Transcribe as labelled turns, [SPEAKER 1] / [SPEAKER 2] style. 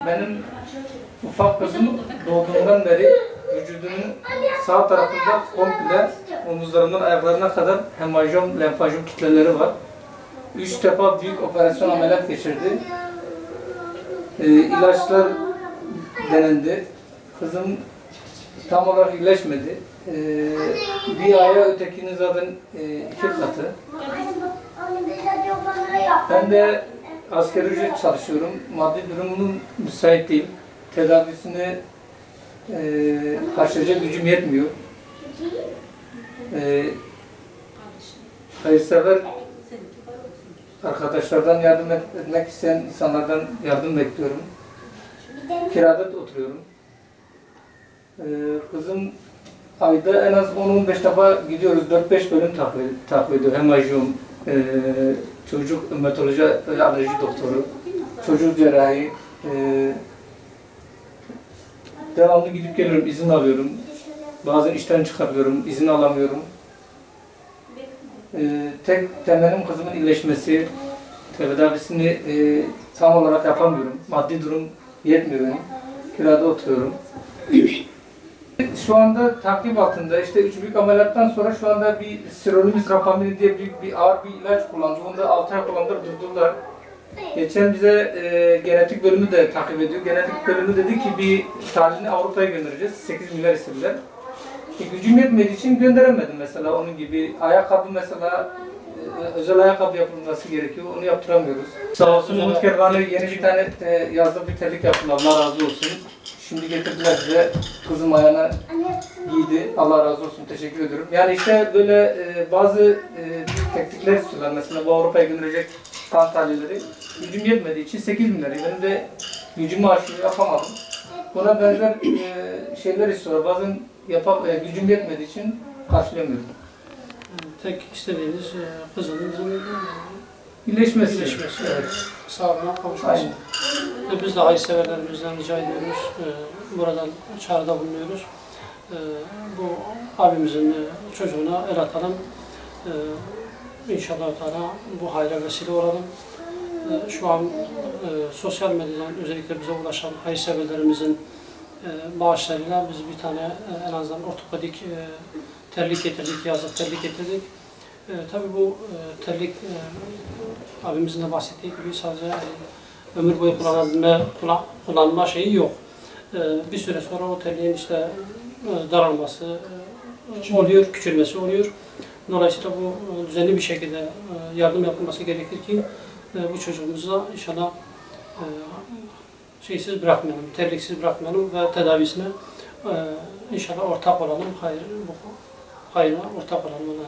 [SPEAKER 1] Benim ufak kızım doğduğundan beri vücudunun sağ tarafında komple omuzlarından ayaklarına kadar hemajom, lenfajom kitleleri var. 3 defa büyük operasyon ameliyat geçirdi. İlaçlar denendi. Kızım tam olarak iyileşmedi. Bir ayağı ötekinin zaten 2 katı. Ben de asgari ücret çalışıyorum. Maddi durumum müsait değil. Tedavisini karşılayacak gücüm yetmiyor. Hayırsever arkadaşlardan yardım etmek isteyen insanlardan yardım bekliyorum. Kirada oturuyorum. Kızım ayda en az 10-15 defa gidiyoruz. 4-5 bölüm takip ediyor. Hemajom, çocuk hematoloji alerji doktoru, çocuk cerrahi, devamlı gidip geliyorum, izin alıyorum. Bazen işten çıkabiliyorum, izin alamıyorum. Tek temelim kızımın iyileşmesi, tedavisini tam olarak yapamıyorum. Maddi durum yetmiyor benim. Kirada oturuyorum. Şu anda takip altında, işte 3 büyük ameliyattan sonra şu anda bir sirolimus rapamini diye bir ağır bir ilaç kullandı. Onu da 6 ay kullandılar, durdular. Geçen bize genetik bölümü de takip ediyor. Genetik bölümü dedi ki bir tahlilini Avrupa'ya göndereceğiz. 8 milyar istediler. Gücüm yetmediği için gönderemedim mesela onun gibi. Ayakkabı mesela, özel ayakkabı yapılması gerekiyor. Onu yaptıramıyoruz. Sağ olsun Umut Kervan'a yeni bir tane yazlık bir terlik yaptılar. Allah razı olsun. Şimdi getirdiler bize, kızım ayağına giydi. Allah razı olsun, teşekkür ediyorum. Yani işte böyle bazı teknikler istiyorlar. Mesela bu Avrupa'ya gönderecek kan tahlilleri. Gücüm yetmediği için 8 bin lira. Benim de gücümü aşıyor, yapamadım. Buna benzer şeyler istiyorlar. Bazen gücüm yetmediği için karşılayamıyorum.
[SPEAKER 2] Tek istediğiniz kızınızın
[SPEAKER 1] iyileşmesi.
[SPEAKER 2] Evet. Sağlığına kavuşması. Biz de hayırseverlerimizden rica ediyoruz. Buradan çağrıda bulunuyoruz. Bu abimizin çocuğuna el atalım. İnşallah bu hayra vesile olalım. Şu an sosyal medyadan özellikle bize ulaşan hayırseverlerimizin bağışlarıyla biz bir tane en azından ortopedik terlik getirdik, yazlık terlik getirdik. Tabii bu terlik abimizin de bahsettiği gibi sadece ömür boyu kullanma şeyi yok. Bir süre sonra o terliğin işte daralması oluyor, küçülmesi oluyor. Dolayısıyla bu düzenli bir şekilde yardım yapılması gerekir ki bu çocuğumuzu inşallah şeysiz bırakmayalım, terliksiz bırakmayalım ve tedavisine inşallah ortak olalım, hayırına ortak olalım.